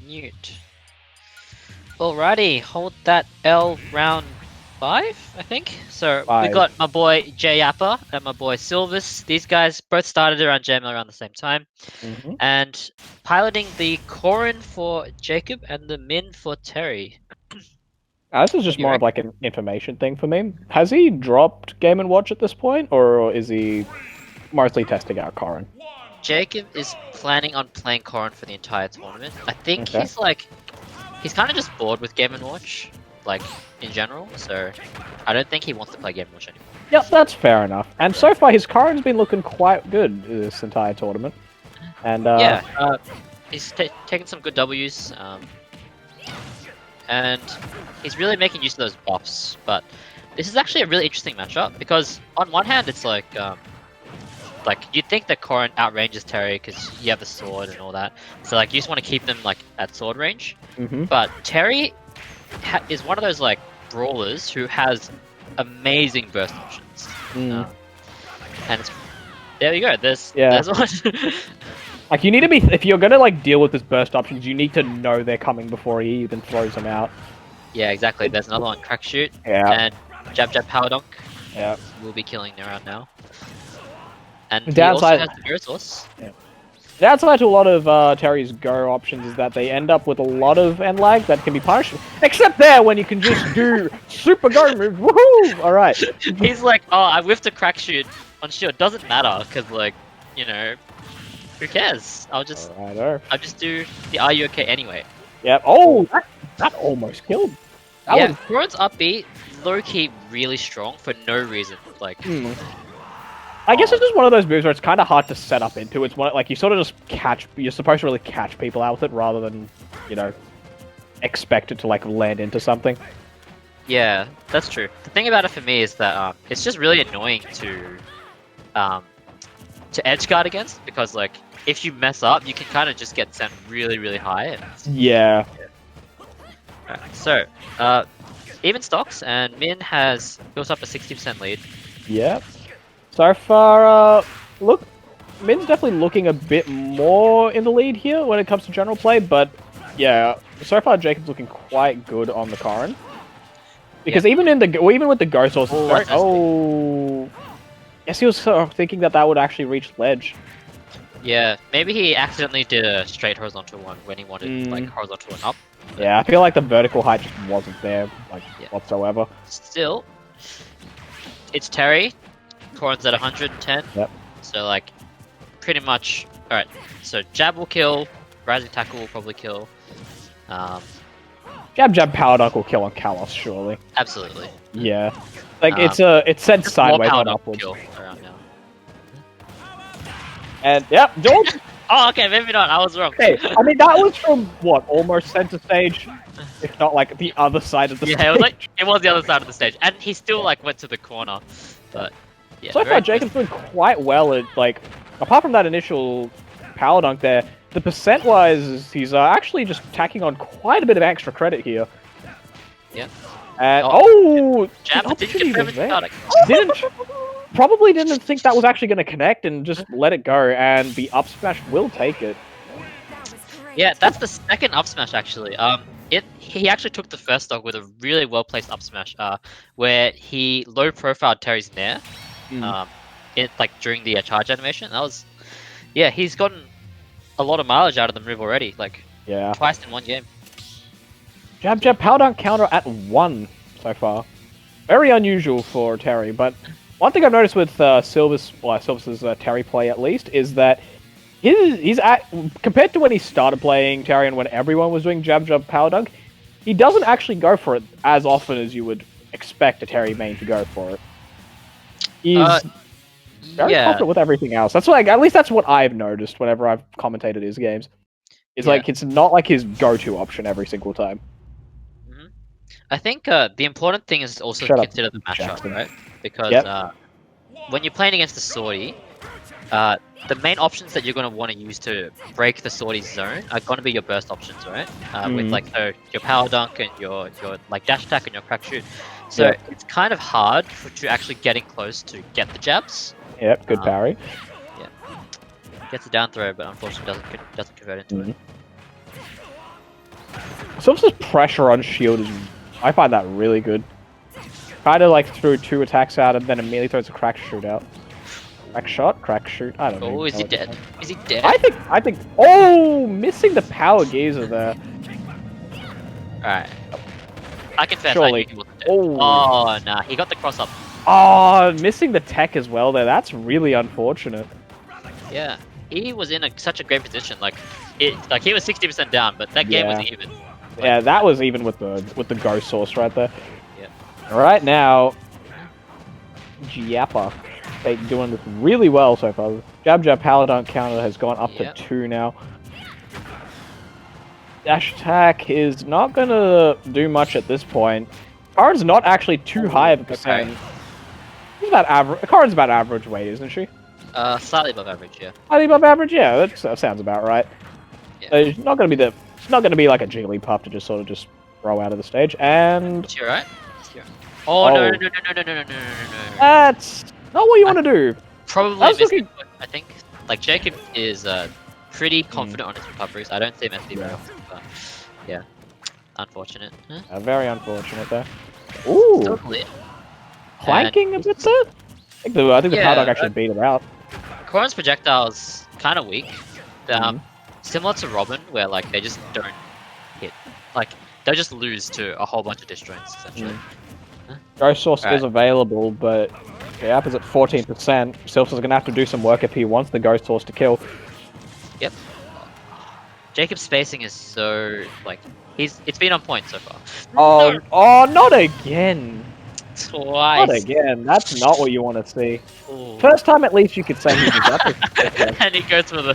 Newt. Alrighty, hold that L round 5, I think. So we got my boy Jypr and my boy Silvis. These guys both started around JML around the same time. And piloting the Corrin for Jacob and the Min for Terry. This is just more of like an information thing for me. Has he dropped Game & Watch at this point, or is he mostly testing out Corrin? Jacob is planning on playing Corrin for the entire tournament. I think he's like... He's kind of just bored with Game & Watch, like, in general, so I don't think he wants to play Game & Watch anymore. Yep, that's fair enough. And so far, his Corrin's been looking quite good this entire tournament. And yeah, he's taking some good W's, and he's really making use of those buffs, but this is actually a really interesting matchup, because on one hand, it's like you'd think that Corrin outranges Terry because you have the sword and all that. So like you just want to keep them like at sword range. But Terry is one of those like brawlers who has amazing burst options. And it's, there you go. There's one. Like you need to be, if you're gonna like deal with his burst options, you need to know they're coming before he even throws them out. Yeah, exactly. There's another one, crack shoot. Yeah. And jab power dunk. Yeah. We'll be killing around now. And the downside, he also has the resource. Yeah. The downside to a lot of Terry's go options is that they end up with a lot of end lag that can be punished. Except there, when you can just do super go moves. Woohoo! All right. He's like, oh, I whiffed a crack shoot on shield. Doesn't matter, because like, you know, who cares? I'll just do the Are You Okay anyway. Yep. Oh, that almost killed. Corrin's upbeat, low key, really strong for no reason. Like. I guess it's just one of those moves where it's kind of hard to set up into. It's one like you sort of just catch. You're supposed to really catch people out with it rather than, you know, expect it to like land into something. Yeah, that's true. The thing about it for me is that it's just really annoying to edge guard against, because like if you mess up, you can kind of just get sent really high. And yeah. Alright, so even stocks, and Min has built up a 60% lead. Yep. So far, look, Min's definitely looking a bit more in the lead here when it comes to general play, but yeah, so far Jacob's looking quite good on the Corrin. Because even with the Ghost sources, yes, he was sort of thinking that would actually reach ledge. Yeah, maybe he accidentally did a straight horizontal one when he wanted like horizontal and up. Yeah, I feel like the vertical height just wasn't there, like whatsoever. Still, it's Terry. Corrin's at 110. Yep. So like, pretty much. All right. So jab will kill. Rising tackle will probably kill. Jab power dunk will kill on Kalos, surely. Absolutely. Yeah. Like it's sent sideways and upwards. Around now. And yep, George. Oh, okay, maybe not. I was wrong. Hey, I mean that was from what, almost center stage, if not like the other side of the stage. Yeah, it was the other side of the stage, and he still like went to the corner, but. Yeah, so far, Jacob's doing quite well at, like, apart from that initial power dunk there, the percent-wise, he's actually just tacking on quite a bit of extra credit here. Yeah. And, jab probably didn't think that was actually going to connect and just let it go, and the up smash will take it. Yeah, that's the second up smash, actually. He actually took the first stock with a really well-placed up smash, where he low-profiled Terry's nair. During the charge animation, that was, he's gotten a lot of mileage out of the move already, like twice in one game. Jab power dunk counter at 1 so far, very unusual for Terry. But one thing I've noticed with Silvis's Terry play at least is that he's compared to when he started playing Terry and when everyone was doing jab power dunk, he doesn't actually go for it as often as you would expect a Terry main to go for it. He's very confident with everything else. That's at least that's what I've noticed whenever I've commentated his games. It's like it's not like his go-to option every single time. I think the important thing is also to consider the matchup, right? Because when you're playing against the Swordy, the main options that you're going to want to use to break the Swordy's zone are going to be your burst options, right? With like your power dunk and your like dash attack and your crack shoot. So it's kind of hard to actually getting close to get the jabs. Yep, good parry. Yeah, gets a down throw, but unfortunately doesn't convert into it. Silvis' pressure on shield is, I find that really good. Kind of like threw 2 attacks out and then immediately throws a crack shoot out. Crack shot, crack shoot. I don't know. Oh, is he dead? Is he dead? I think. Oh, missing the power geyser there. Alright. I confess, Surely. I knew he wasn't dead. Oh. Oh, nah, he got the cross up. Oh, missing the tech as well there. That's really unfortunate. Yeah, he was in such a great position. Like he was 60% down, but that game was even. Yeah, that was even with the ghost source right there. Yeah. Right now, Jypr, they doing this really well so far. Jab power dunk counter has gone up to 2 now. Dash attack is not gonna do much at this point. Corrin's not actually too high of a percent. Okay. She's about average. Corrin's about average weight, isn't she? Slightly above average, yeah. Slightly above average, yeah. That sounds about right. Yeah. So it's not gonna be like a Jigglypuff to just sort of just throw out of the stage. And Is she alright? Oh, no, no, no, no, no, no, no, no, no, no. That's not what you want to do. Probably missed it, I think. Like Jacob is pretty confident on his recoveries. I don't see him SD very often, but yeah, unfortunate. Huh? Very unfortunate there. Ooh, Still clear. clanking a bit there. I think the power dog actually beat her out. Corrin's projectile's kind of weak. Similar to Robin, where like they just don't hit. Like they'll just lose to a whole bunch of disjoints essentially. Ghost Source is available, but Jypr is at 14%. Silvis is gonna have to do some work if he wants the Ghost Source to kill. Yep. Jacob's spacing is so like it's been on point so far. Oh, No. oh, not again! Twice. Not again. That's not what you want to see. Ooh. First time, at least, you could say he was up. And he goes for the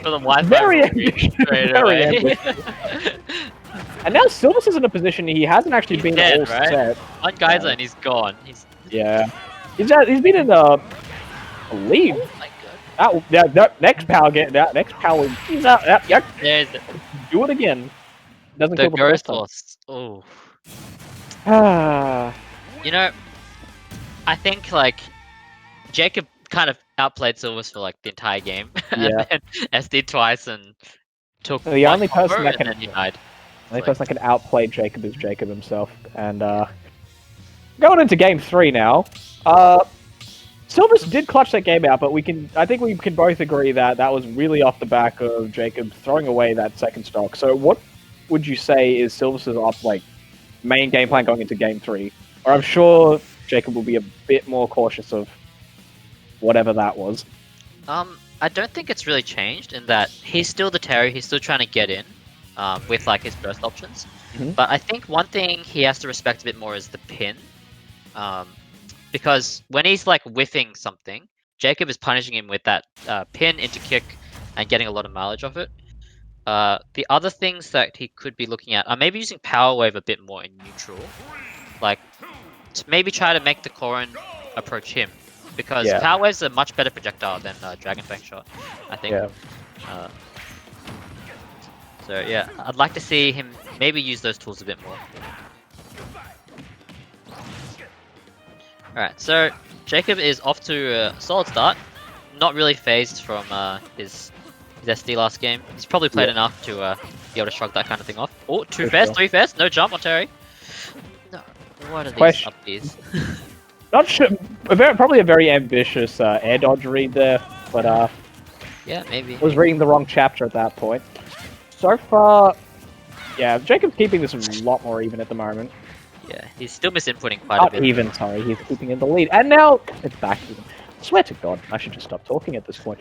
Wi-Fi. Very ambitious. Very ambitious. And now Silvis is in a position he hasn't actually been dead, all right? set. One guy's and he's gone. He's he's been in a lead. oh my god. That next power he's out. Yep. There's it. Do it again. Doesn't The kill the ghost first lost. Oh. time. You know, I think like Jacob kind of outplayed Silvis for like the entire game. And then SD'd twice and took The only person over that can and then he died. The only person that can outplay Jacob is Jacob himself. And going into game 3 now, Silvis did clutch that game out, but I think we can both agree that that was really off the back of Jacob throwing away that second stock. So what would you say is Silvis's main game plan going into game 3? Or I'm sure Jacob will be a bit more cautious of whatever that was. I don't think it's really changed in that he's still the Terry, he's still trying to get in with like his burst options. But I think one thing he has to respect a bit more is the pin. Because when he's like whiffing something, Jacob is punishing him with that pin into kick and getting a lot of mileage off it. The other things that he could be looking at are maybe using Power Wave a bit more in neutral. Like, to maybe try to make the Corrin approach him. Because Power Wave's a much better projectile than Dragon Fang Shot, I think. So yeah, I'd like to see him maybe use those tools a bit more. Alright, so Jacob is off to a solid start. Not really phased from his SD last game. He's probably played enough to be able to shrug that kind of thing off. Oh, 2 fairs, 3 fairs, no jump on Terry. No, what are these upbeats? Not sure. Probably a very ambitious air dodge read there, but yeah, maybe. I was reading the wrong chapter at that point. So far, yeah, Jacob's keeping this a lot more even at the moment. Yeah, he's still misinputting quite a bit. Not even, sorry, he's keeping in the lead. And now it's back even. I swear to God, I should just stop talking at this point.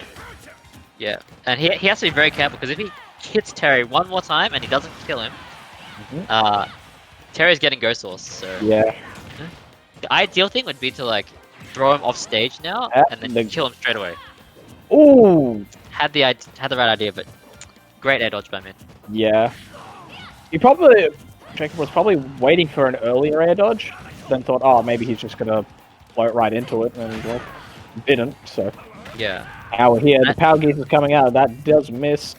Yeah, and he has to be very careful because if he hits Terry one more time and he doesn't kill him, Terry's getting Ghost Source. So yeah. The ideal thing would be to like throw him off stage now and then kill him straight away. Ooh! Had the right idea, but great air dodge by me. Yeah. Jacob was probably waiting for an earlier air dodge, then thought, oh, maybe he's just gonna float right into it, and well, didn't, so. Yeah. Now we're here, the power geese is coming out, that does miss.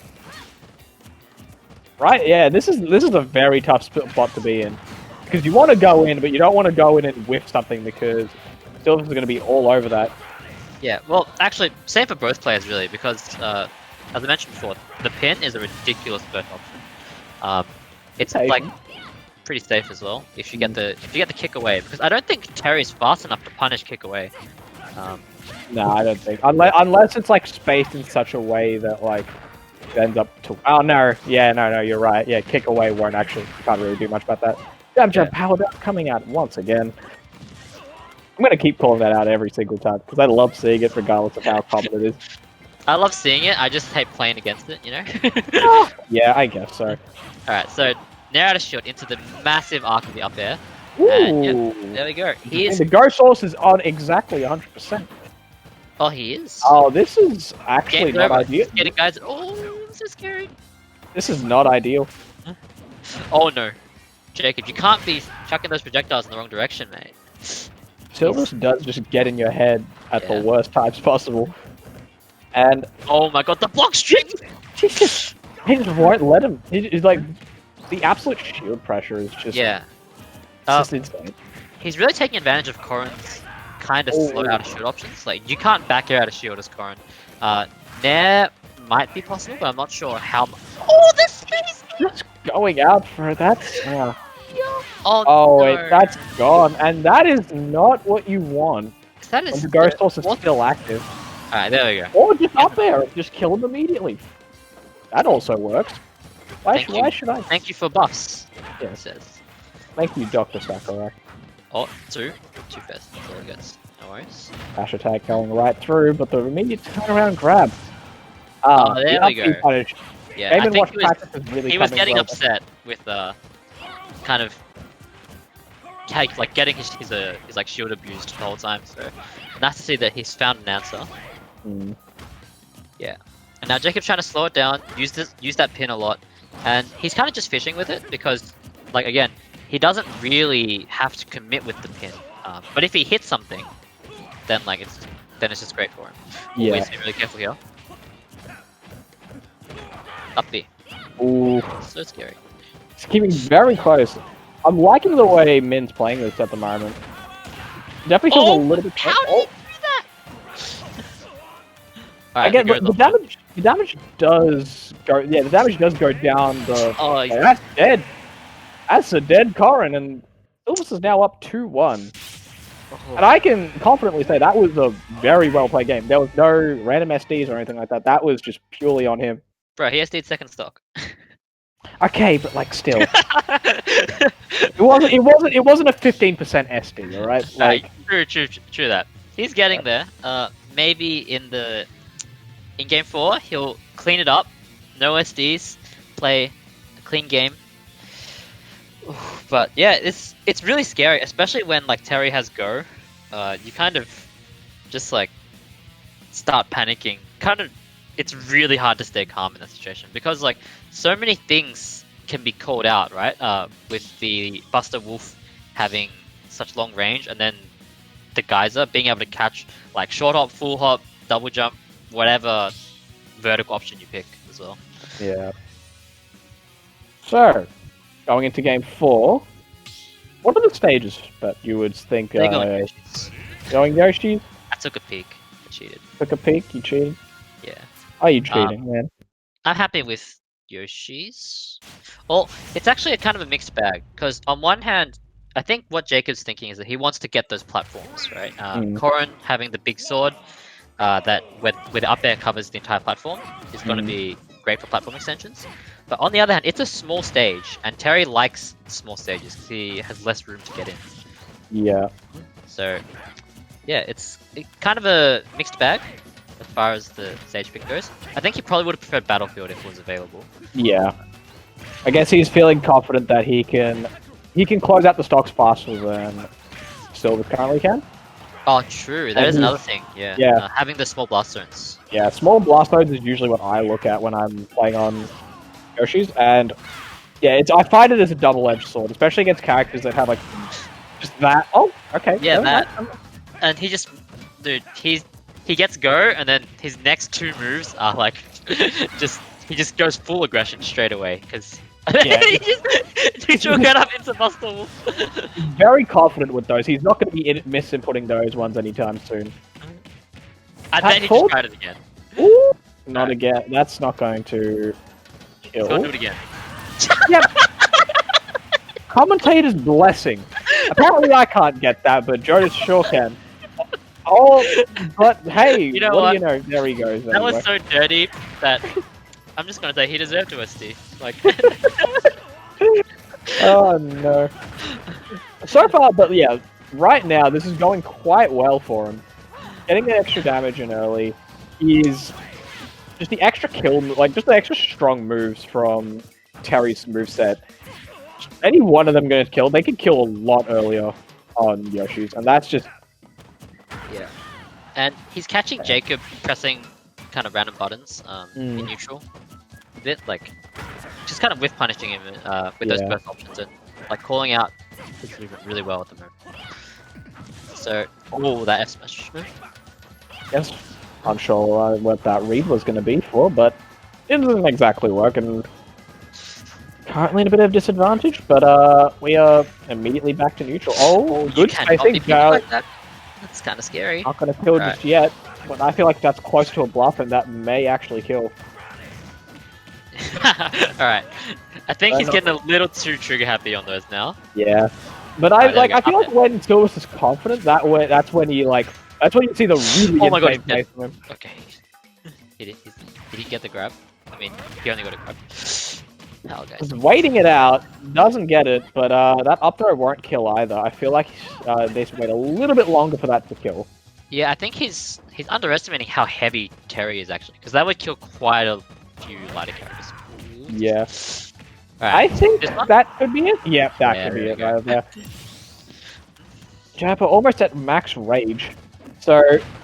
Right, yeah, this is a very tough spot to be in. Because you want to go in, but you don't want to go in and whiff something because Silvis is going to be all over that. Yeah, well, actually, same for both players, really, because, as I mentioned before, the pin is a ridiculous burst option. It's Okay. like pretty safe as well if you get the kick away, because I don't think Terry's fast enough to punish kick away. No, I don't think. Unless it's like spaced in such a way that like it ends up to. Oh no, yeah, no, you're right. Yeah, kick away won't actually. Can't really do much about that. Jab power down coming out once again. I'm gonna keep calling that out every single time because I love seeing it regardless of how common it is. I love seeing it. I just hate playing against it. You know. Yeah, I guess so. All right, so nair out a shield into the massive arc of the up air. Ooh. And there we go. He is. The go source is on exactly 100%. Oh, he is. Oh, this is actually Game's not over. ideal. Get it, guys. Oh, so scary. This is not ideal. Oh no, Jacob, you can't be chucking those projectiles in the wrong direction, mate. Silvis does just get in your head at Yeah. the worst times possible. And Oh my god, the block string! he just won't let him. He's like, the absolute shield pressure is just, Yeah. it's just insane. He's really taking advantage of Corrin's kind of slow out of shield options. Like, you can't back air out of shield as Corrin. Nair might be possible, but I'm not sure how much. Oh, the space! Just going out for that. Oh, Oh no. wait, that's gone, and that is not what you want That when is the ghost source is what? still active. Alright, there we go. Or just up there, just kill him immediately. That also works. Why should I? Thank you for buffs. Yeah. It says. Thank you, Dr. Sakurai. Oh, two first. That's all it gets. No worries. Dash attack going right through, but the immediate turnaround grab. Oh, there the we go. up B punish. Yeah, Game I and think Watch practice is really he was coming getting well. upset with kind of like getting his like shield abused the whole time. So nice to see that he's found an answer. Mm. Yeah. And now Jacob's trying to slow it down, use that pin a lot, and he's kind of just fishing with it because, like, again, he doesn't really have to commit with the pin. But if he hits something, then it's just great for him. Yeah. Always be really careful here. Up B. Ooh. So scary. It's keeping very close. I'm liking the way Min's playing this at the moment. Definitely feels a little bit. How did he do that? Alright, Again, the damage does go. Yeah, the damage does go down the. Oh, Okay, that's dead. That's a dead Corrin, and Silvis is now up 2-1. And I can confidently say that was a very well played game. There was no random SDs or anything like that. That was just purely on him. Bro, he SD'd second stock. Okay, but like still, it wasn't a 15% SD, all right? Like, True that. He's getting there. Maybe in game 4 he'll clean it up, no SDs, play a clean game. But yeah, it's really scary, especially when like Terry has go. You kind of just like start panicking. It's really hard to stay calm in that situation because like so many things can be called out, right? With the Buster Wolf having such long range, and then the Geyser being able to catch like short hop, full hop, double jump, whatever vertical option you pick as well. yeah. So, going into game 4, what are the stages that you would think They go in Yoshi's. going Yoshi? I took a peek. I cheated. Took a peek, you cheated? Yeah. Oh, you cheating, man. I'm happy with Yoshi's. Well, it's actually a kind of a mixed bag, because on one hand, I think what Jacob's thinking is that he wants to get those platforms, right? Corrin having the big sword, that where the up air covers the entire platform, is going to be great for platform extensions. But on the other hand, it's a small stage, and Terry likes small stages because he has less room to get in. Yeah. So, yeah, it's kind of a mixed bag as far as the stage pick goes. I think he probably would have preferred Battlefield if it was available. Yeah. I guess he's feeling confident that he can close out the stocks faster than Silvis currently can. Oh, true. That is another thing. Yeah. Yeah. Having the small blast zones. Yeah, small blast zones is usually what I look at when I'm playing on Yoshi's, and yeah, I find it as a double-edged sword, especially against characters that have like just that. Oh, okay. Yeah, no, that. And he just, dude, he gets go, and then his next two moves are like, he just goes full aggression straight away because Yeah. he just get up into Buster Wolf. He's very confident with those. He's not going to be misinputting those ones anytime soon. And then he just tried it again. Ooh, not again. That's not going to kill. He's gonna do it again. Yep. Commentator's blessing. Apparently I can't get that, but Jonut sure can. Oh, but hey, You know what what? do you know? There he goes. That was so dirty that I'm just gonna say he deserved to SD. Like, Oh no. So far, but yeah, right now this is going quite well for him. Getting the extra damage in early is just the extra kill, like just the extra strong moves from Terry's moveset. Any one of them going to kill, they could kill a lot earlier on Yoshi's, and that's just yeah. And he's catching Jypr pressing kind of random buttons in neutral. A bit like, just kind of whiff punishing him with those burst options and like calling out really well at the moment. So, oh, that F smash move. yes, unsure what that read was going to be for, but it doesn't exactly work, and currently in a bit of disadvantage, but we are immediately back to neutral. Oh, good spacing. Like that. That's kind of scary. Not going to kill just yet, but I feel like that's close to a bluff, and that may actually kill. Alright. I think he's getting a little too trigger happy on those now. Yeah. But I feel like when Silvis is confident, that's when you see the really insane pace from him. Okay. Did he get the grab? I mean, he only got a grab. Hell, guys. Just waiting it out, doesn't get it, but that up throw won't kill either. I feel like they needs to wait a little bit longer for that to kill. Yeah, I think he's underestimating how heavy Terry is actually, because that would kill quite a few lighter characters. Yeah. Right. I think that could be it. Yep, that could be it right there. Jypr almost at max rage, so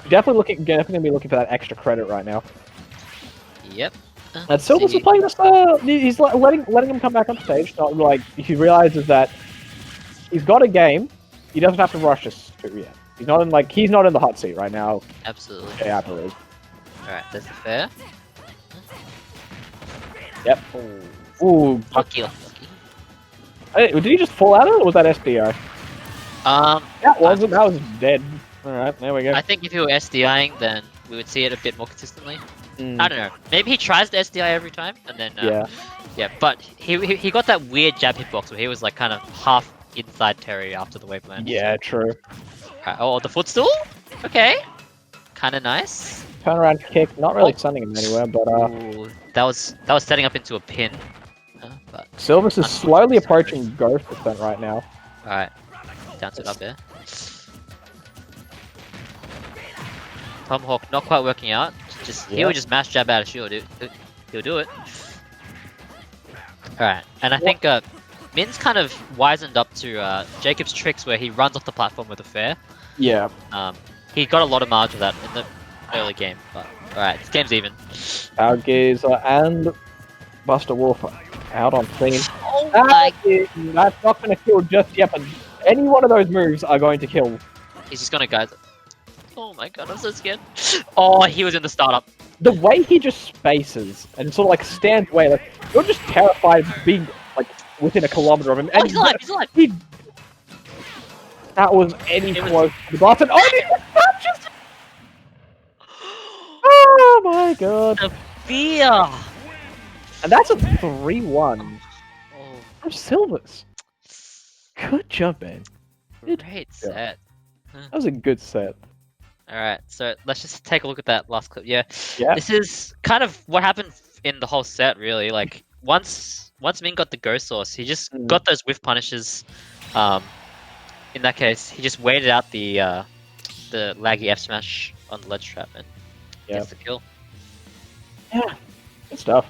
definitely going to be looking for that extra credit right now. Yep. And Silvis is playing this. He's letting him come back on stage. Not like he realizes that he's got a game. He doesn't have to rush us to yet. He's not in the hot seat right now. Absolutely. Jypr is. Alright, that's the fair. Yep. Ooh. Lucky. Hey, did he just fall out of it, or was that SDI? That wasn't. That was dead. Alright, there we go. I think if he were SDIing, then we would see it a bit more consistently. I don't know. Maybe he tries to SDI every time, and then yeah. But he got that weird jab hitbox where he was like kind of half inside Terry after the wave land. Yeah, true. Oh, the footstool? Okay. Kind of nice. Turnaround kick, not really sending him anywhere, but Ooh, that was setting up into a pin. But Silvis is slowly approaching Ghost % right now. Alright. Down to it up there. Tomahawk not quite working out. He would just mash jab out of shield. He'll do it. Alright, and I think Min's kind of wisened up to Jacob's tricks where he runs off the platform with a fair. Yeah. He got a lot of marge of that in the early game, but alright, this game's even. Algazer and Buster Wolf out on scene. Oh my! That's not going to kill just yet, but any one of those moves are going to kill. He's just gonna guys. Oh my god, I'm so scared. Oh, he was in the startup. The way he just spaces and sort of like stands away, like you're just terrified of being like within a kilometer of him. And he's alive! He's alive! That was any close to the button. Oh, he just oh my god! The fear. And that's a 3-1 from Silvis. Good job, man. Great set. That was a good set. Alright, so let's just take a look at that last clip. Yeah. This is kind of what happened in the whole set, really. Like, once Min got the Ghost Source, he just got those whiff punishes. In that case, he just waited out the laggy F smash on the ledge trap and gets the kill. Yeah, good stuff.